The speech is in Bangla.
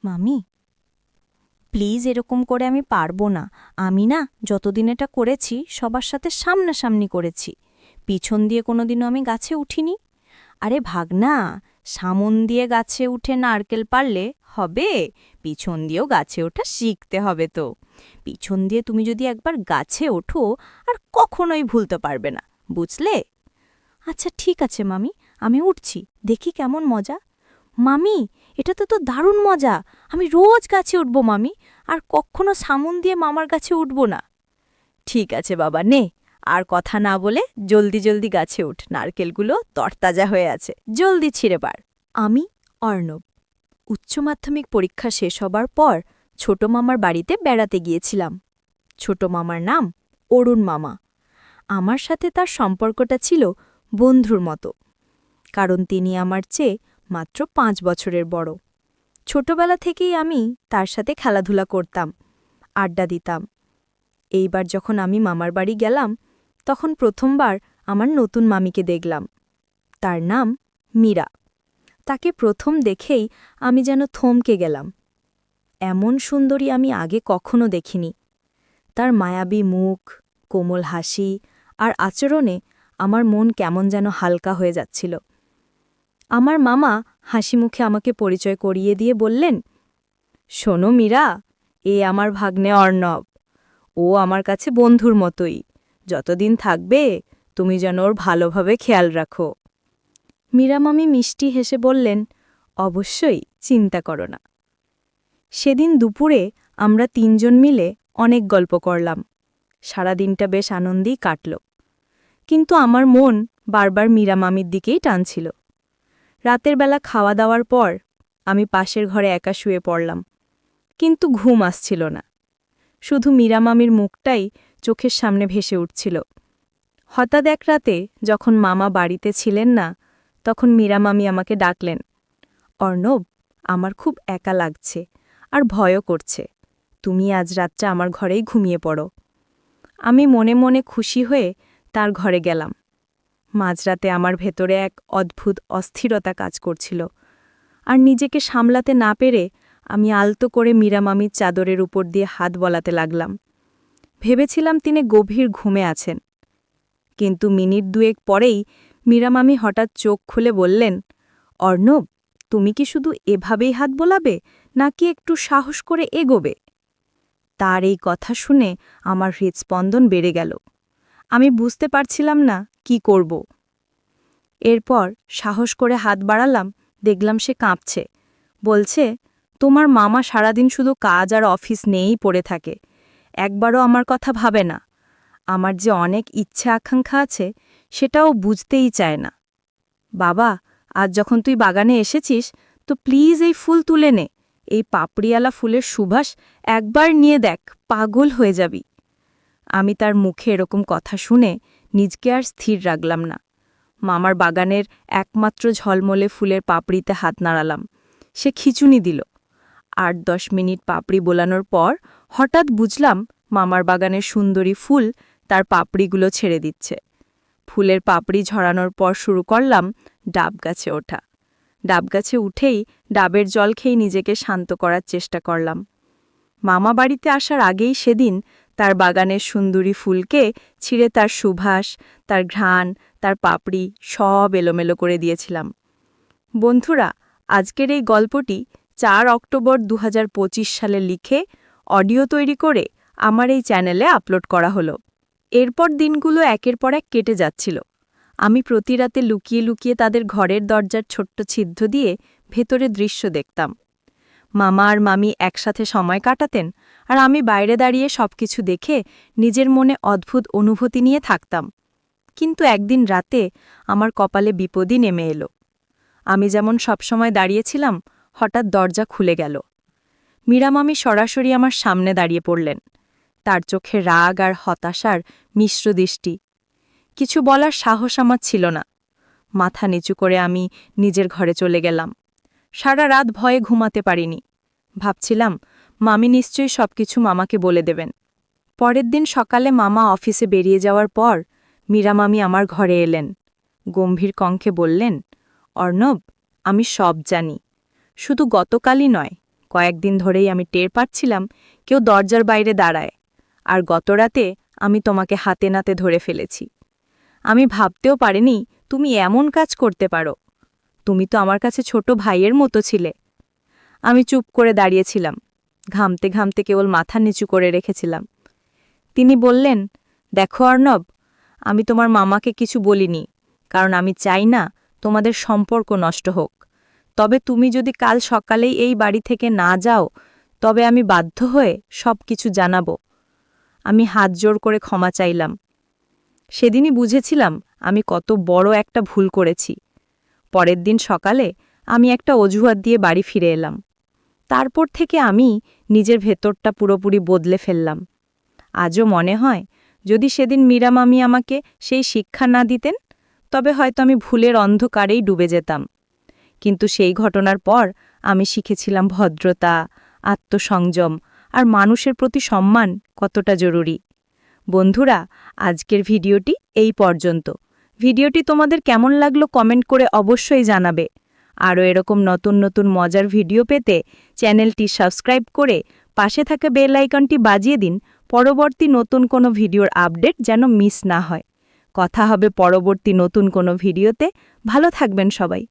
মামি, প্লিজ এরকম করে আমি পারবো না। আমি না যতদিন এটা করেছি সবার সাথে সামনাসামনি করেছি, পিছন দিয়ে কোনোদিনও আমি গাছে উঠিনি। আরে ভাগনা, সামন দিয়ে গাছে উঠে নারকেল পারলে হবে, পিছন দিয়েও গাছে ওঠা শিখতে হবে তো। পিছন দিয়ে তুমি যদি একবার গাছে ওঠো আর কখনোই ভুলতে পারবে না, বুঝলে? আচ্ছা ঠিক আছে মামি, আমি উঠছি, দেখি কেমন মজা। মামি, এটা তো দারুণ মজা। আমি রোজ গাছে উঠব মামি, আর কখনো সামন দিয়ে মামার গাছে উঠব না। ঠিক আছে বাবা, নে, আর কথা না বলে জলদি জলদি গাছে উঠ, নারকেলগুলো তরতাজা হয়ে আছে, জলদি ছিঁড়ে পার। আমি অর্ণব। উচ্চ মাধ্যমিক পরীক্ষা শেষ হবার পর ছোট মামার বাড়িতে বেড়াতে গিয়েছিলাম। ছোট মামার নাম অরুণ মামা। আমার সাথে তার সম্পর্কটা ছিল বন্ধুর মতো, কারণ তিনি আমার চেয়ে মাত্র 5 বছরের বড়। ছোটবেলা থেকেই আমি তার সাথে খেলাধুলা করতাম, আড্ডা দিতাম। এইবার যখন আমি মামার বাড়ি গেলাম, তখন প্রথমবার আমার নতুন মামিকে দেখলাম। তার নাম মীরা। তাকে প্রথম দেখেই আমি যেন থমকে গেলাম। এমন সুন্দরী আমি আগে কখনো দেখিনি। তার মায়াবী মুখ, কোমল হাসি আর আচরণে আমার মন কেমন যেন হালকা হয়ে যাচ্ছিল। আমার মামা হাসিমুখে আমাকে পরিচয় করিয়ে দিয়ে বললেন, শোনো মীরা, এ আমার ভাগ্নে অর্ণব। ও আমার কাছে বন্ধুর মতোই, যতদিন থাকবে তুমি যেন ওর ভালোভাবে খেয়াল রাখো। মীরা মামি মিষ্টি হেসে বললেন, অবশ্যই, চিন্তা করো না। সেদিন দুপুরে আমরা 3জন মিলে অনেক গল্প করলাম। সারা দিনটা বেশ আনন্দেই কাটল। কিন্তু আমার মন বারবার মীরা মামির দিকেই টানছিল। রাতের বেলা খাওয়া দাওয়ার পর আমি পাশের ঘরে একা শুয়ে পড়লাম, কিন্তু ঘুম আসছিল না। শুধু মীরা মামির মুখটাই চোখের সামনে ভেসে উঠছিল। হঠাৎ এক রাতে যখন মামা বাড়িতে ছিলেন না, তখন মীরা মামি আমাকে ডাকলেন, অর্ণব, আমার খুব একা লাগছে আর ভয়ও করছে, তুমি আজ রাতটা আমার ঘরেই ঘুমিয়ে পড়ো। আমি মনে মনে খুশি হয়ে তার ঘরে গেলাম। মাঝরাতে আমার ভেতরে এক অদ্ভুত অস্থিরতা কাজ করছিল, আর নিজেকে সামলাতে না পেরে আমি আলতো করে মীরা মামির চাদরের উপর দিয়ে হাত বলাতে লাগলাম। ভেবেছিলাম তিনি গভীর ঘুমে আছেন, কিন্তু মিনিট দুয়েক পরেই মীরা মামি হঠাৎ চোখ খুলে বললেন, অর্ণব, তুমি কি শুধু এভাবেই হাত বোলাবে, নাকি একটু সাহস করে এগোবে? তার এই কথা শুনে আমার হৃদস্পন্দন বেড়ে গেল। আমি বুঝতে পারছিলাম না কি করব। এরপর সাহস করে হাত বাড়ালাম, দেখলাম সে কাঁপছে। বলছে, তোমার মামা সারাদিন শুধু কাজ আর অফিস নিয়েই পড়ে থাকে, একবারও আমার কথা ভাবে না। আমার যে অনেক ইচ্ছে আকাঙ্ক্ষা আছে, সেটাও বুঝতেই চায় না। বাবা, আজ যখন তুই বাগানে এসেছিস, তো প্লিজ এই ফুল তুলে নে। এই পাপড়িয়ালা ফুলের সুবাস একবার নিয়ে দেখ, পাগল হয়ে যাবি। আমি তার মুখে এরকম কথা শুনে নিজকে আর স্থির রাখলাম না। মামার বাগানের একমাত্র ঝলমলে ফুলের পাপড়িতে হাত নাড়ালাম। সে খিচুনি দিল। 8-10 মিনিট পাপড়ি বোলানোর পর হঠাৎ বুঝলাম মামার বাগানের সুন্দরী ফুল তার পাপড়িগুলো ছেড়ে দিচ্ছে। ফুলের পাপড়ি ঝরানোর পর শুরু করলাম ডাব গাছে ওঠা। ডাব গাছে উঠেই ডাবের জল খেয়ে নিজেকে শান্ত করার চেষ্টা করলাম। মামা বাড়িতে আসার আগেই সেদিন তার বাগানের সুন্দরী ফুলকে ছিঁড়ে তার সুবাস, তার ঘ্রাণ, তার পাপড়ি সব এলোমেলো করে দিয়েছিলাম। বন্ধুরা, আজকের এই গল্পটি 4 অক্টোবর 2025 সালে লিখে অডিও তৈরি করে আমার এই চ্যানেলে আপলোড করা হলো। এরপর দিনগুলো একের পর এক কেটে যাচ্ছিল। আমি প্রতি রাতে লুকিয়ে লুকিয়ে তাদের ঘরের দরজার ছোট্ট ছিদ্র দিয়ে ভেতরে দৃশ্য দেখতাম। মামা আর মামি একসাথে সময় কাটাতেন, আর আমি বাইরে দাঁড়িয়ে সবকিছু দেখে নিজের মনে অদ্ভুত অনুভূতি নিয়ে থাকতাম। কিন্তু একদিন রাতে আমার কপালে বিপদই নেমে এলো। আমি যেমন সবসময় দাঁড়িয়েছিলাম, হঠাৎ দরজা খুলে গেল। মীরা মামি সরাসরি আমার সামনে দাঁড়িয়ে পড়লেন। তার চোখে রাগ আর হতাশার মিশ্র দৃষ্টি। কিছু বলার সাহস আমার ছিল না। মাথা নিচু করে আমি নিজের ঘরে চলে গেলাম। সারা রাত ভয়ে ঘুমাতে পারিনি। ভাবছিলাম, মামি নিশ্চয়ই সবকিছু মামাকে বলে দেবেন। পরের দিন সকালে মামা অফিসে বেরিয়ে যাওয়ার পর মীরা মামি আমার ঘরে এলেন। গম্ভীর কণ্ঠে বললেন, অর্ণব, আমি সব জানি। শুধু গতকালই নয়, কয়েকদিন ধরেই আমি টের পাচ্ছিলাম কেউ দরজার বাইরে দাঁড়ায়, আর গতরাতে আমি তোমাকে হাতে নাতে ধরে ফেলেছি। আমি ভাবতেও পারিনি তুমি এমন কাজ করতে পারো। তুমি তো আমার কাছে ছোট ভাইয়ের মতো ছিলে। আমি চুপ করে দাঁড়িয়েছিলাম, ঘামতে ঘামতে কেবল মাথা নিচু করে রেখেছিলাম। তিনি বললেন, দেখো অর্ণব, আমি তোমার মামাকে কিছু বলিনি, কারণ আমি চাই না তোমাদের সম্পর্ক নষ্ট হোক। তবে তুমি যদি কাল সকালেই এই বাড়ি থেকে না যাও, তবে আমি বাধ্য হয়ে সব কিছু জানাবো। আমি হাত জোড় করে ক্ষমা চাইলাম। সেদিনই বুঝেছিলাম আমি কত বড় একটা ভুল করেছি। পরের দিন সকালে আমি একটা অজুহাত দিয়ে বাড়ি ফিরে এলাম। তারপর থেকে আমি নিজের ভেতরটা পুরোপুরি বদলে ফেললাম। আজও মনে হয়, যদি সেদিন মীরা মামি আমাকে সেই শিক্ষা না দিতেন, তবে হয়তো আমি ভুলের অন্ধকারেই ডুবে যেতাম। কিন্তু সেই ঘটনার পর আমি শিখেছিলাম ভদ্রতা, আত্মসংযম আর মানুষের প্রতি সম্মান কতটা জরুরি। বন্ধুরা, আজকের ভিডিওটি এই পর্যন্ত। ভিডিওটি তোমাদের কেমন লাগলো কমেন্ট করে অবশ্যই জানাবে। আরও এরকম নতুন নতুন মজার ভিডিও পেতে চ্যানেলটি সাবস্ক্রাইব করে পাশে থাকা বেল আইকনটি বাজিয়ে দিন, পরবর্তী নতুন কোনো ভিডিওর আপডেট যেন মিস না হয়। কথা হবে পরবর্তী নতুন কোনো ভিডিওতে। ভালো থাকবেন সবাই।